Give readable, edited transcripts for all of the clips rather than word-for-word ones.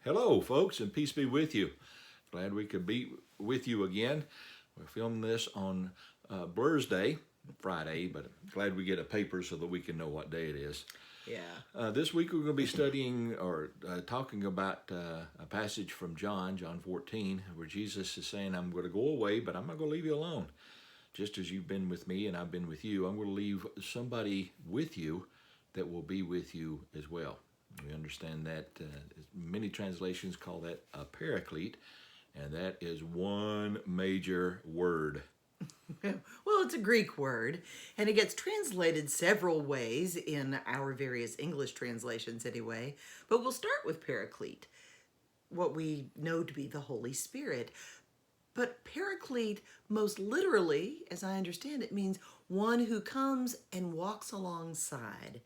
Hello, folks, and peace be with you. Glad we could be with you again. We're filming this on Blur's Day, Friday, but glad we get a paper so that we can know what day it is. Yeah. This week we're going to be studying or talking about a passage from John 14, where Jesus is saying, I'm going to go away, but I'm not going to leave you alone. Just as you've been with me and I've been with you, I'm going to leave somebody with you that will be with you as well. We understand that many translations call that a paraclete, and that is one major word. Well, it's a Greek word, and it gets translated several ways in our various English translations anyway. But we'll start with paraclete, what we know to be the Holy Spirit. But paraclete, most literally, as I understand it, means one who comes and walks alongside.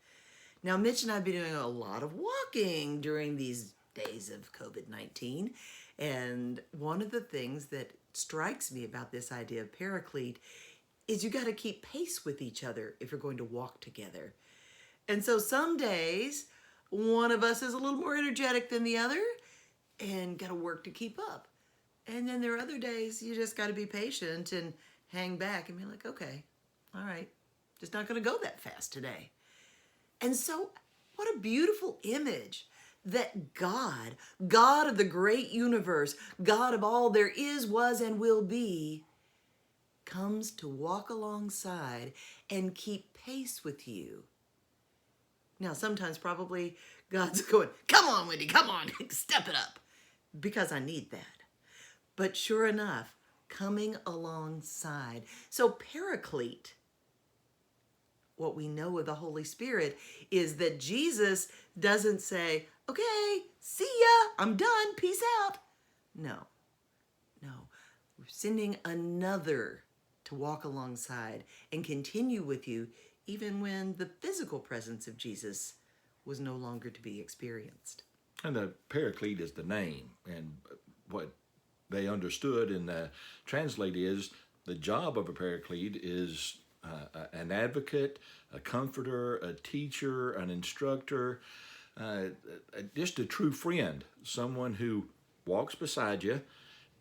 Now, Mitch and I have been doing a lot of walking during these days of COVID-19. And one of the things that strikes me about this idea of paraclete is you got to keep pace with each other if you're going to walk together. And so some days, one of us is a little more energetic than the other and got to work to keep up. And then there are other days you just got to be patient and hang back and be like, okay, all right, just not going to go that fast today. And so, what a beautiful image that God of the great universe, God of all there is, was, and will be, comes to walk alongside and keep pace with you. Now, sometimes probably God's going, come on, Wyndee, come on, step it up, because I need that. But sure enough, coming alongside. So, paraclete, what we know of the Holy Spirit, is that Jesus doesn't say, okay, see ya, I'm done, peace out. No. We're sending another to walk alongside and continue with you even when the physical presence of Jesus was no longer to be experienced. And the paraclete is the name, and what they understood and translate is the job of a paraclete is an advocate, a comforter, a teacher, an instructor, just a true friend, someone who walks beside you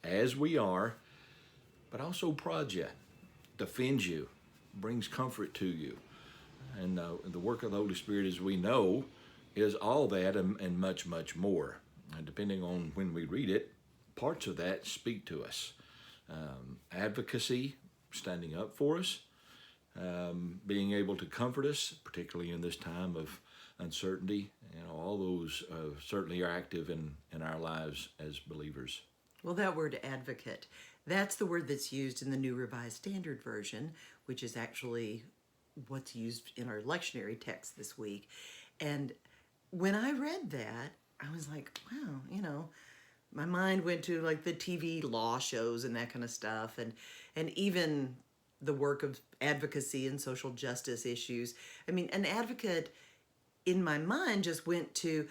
as we are, but also prods you, defends you, brings comfort to you. And the work of the Holy Spirit, as we know, is all that and much, much more. And depending on when we read it, parts of that speak to us. Advocacy, standing up for us, being able to comfort us, particularly in this time of uncertainty. All those certainly are active in our lives as believers. Well, that word advocate, that's the word that's used in the New Revised Standard Version, which is actually what's used in our lectionary text this week. And when I read that, I was like, wow, my mind went to like the TV law shows and that kind of stuff, and even the work of advocacy and social justice issues. I mean, an advocate in my mind just went to,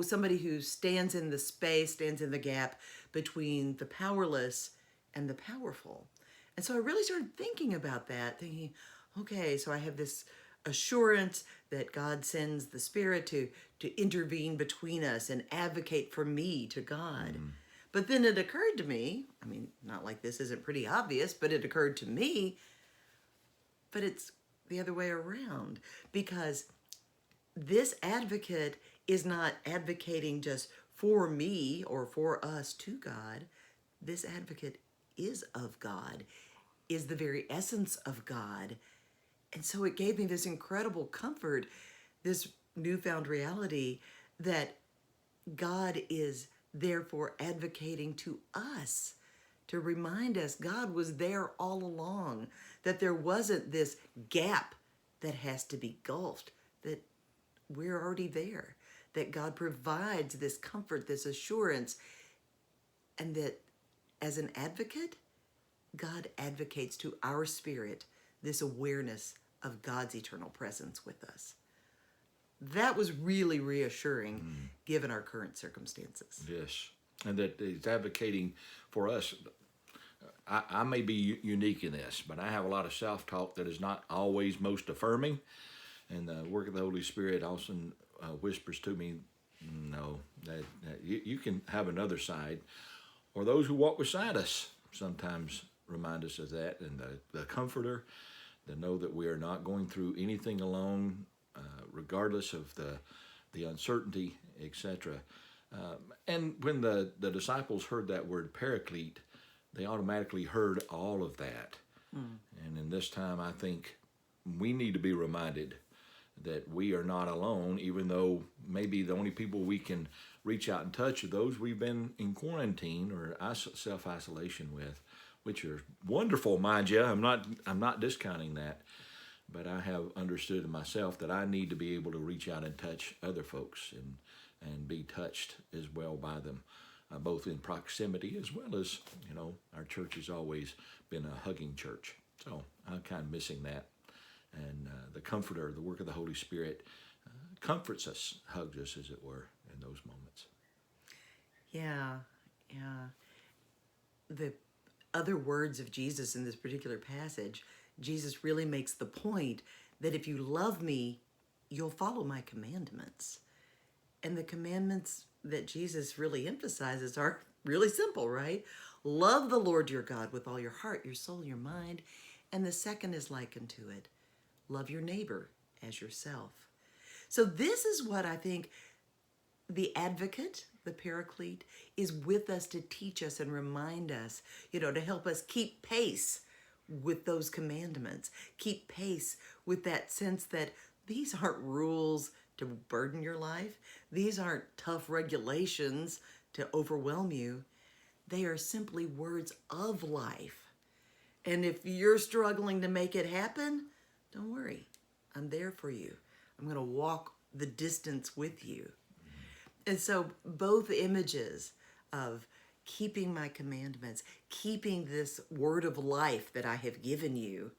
somebody who stands in the space, stands in the gap between the powerless and the powerful. And so I really started thinking about that, thinking, okay, so I have this assurance that God sends the Spirit to intervene between us and advocate for me to God. Mm-hmm. But then it occurred to me, I mean, not like this isn't pretty obvious, but it occurred to me, but it's the other way around, because this advocate is not advocating just for me or for us to God. This advocate is of God, is the very essence of God. And so it gave me this incredible comfort, this newfound reality that God is therefore advocating to us, to remind us God was there all along, that there wasn't this gap that has to be gulfed, that we're already there, that God provides this comfort, this assurance, and that as an advocate, God advocates to our spirit this awareness of God's eternal presence with us. That was really reassuring given our current circumstances. Yes, and that he's advocating for us. I may be unique in this, but I have a lot of self-talk that is not always most affirming. And the work of the Holy Spirit also whispers to me No, that you can have another side, or those who walk beside us sometimes remind us of that, and the comforter, to know that we are not going through anything alone, regardless of the uncertainty, etc. And when the disciples heard that word paraclete, they automatically heard all of that. And in this time, I think we need to be reminded that we are not alone, even though maybe the only people we can reach out and touch are those we've been in quarantine or self-isolation with, which are wonderful, mind you. I'm not discounting that, but I have understood in myself that I need to be able to reach out and touch other folks and be touched as well by them, both in proximity as well as, our church has always been a hugging church. So I'm kind of missing that. And the Comforter, the work of the Holy Spirit, comforts us, hugs us, as it were, in those moments. Yeah, yeah. The other words of Jesus in this particular passage, Jesus really makes the point that if you love me, you'll follow my commandments. And the commandments that Jesus really emphasizes are really simple, right? Love the Lord your God with all your heart, your soul, your mind. And the second is likened to it. Love your neighbor as yourself. So this is what I think the advocate, the paraclete, is with us to teach us and remind us, to help us keep pace with those commandments, keep pace with that sense that these aren't rules to burden your life. These aren't tough regulations to overwhelm you. They are simply words of life. And if you're struggling to make it happen, don't worry. I'm there for you. I'm going to walk the distance with you. And so both images of keeping my commandments, keeping this word of life that I have given you,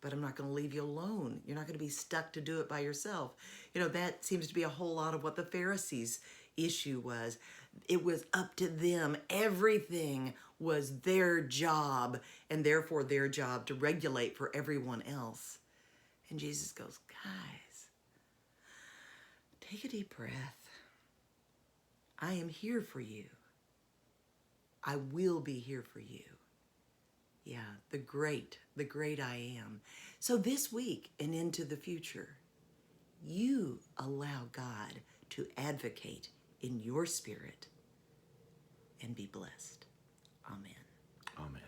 but I'm not going to leave you alone. You're not going to be stuck to do it by yourself. That seems to be a whole lot of what the Pharisees' issue was. It was up to them. Everything was their job, and therefore their job to regulate for everyone else. And Jesus goes, guys, take a deep breath. I am here for you. I will be here for you. Yeah, the great I am. So this week and into the future, you allow God to advocate in your spirit and be blessed. Amen. Amen.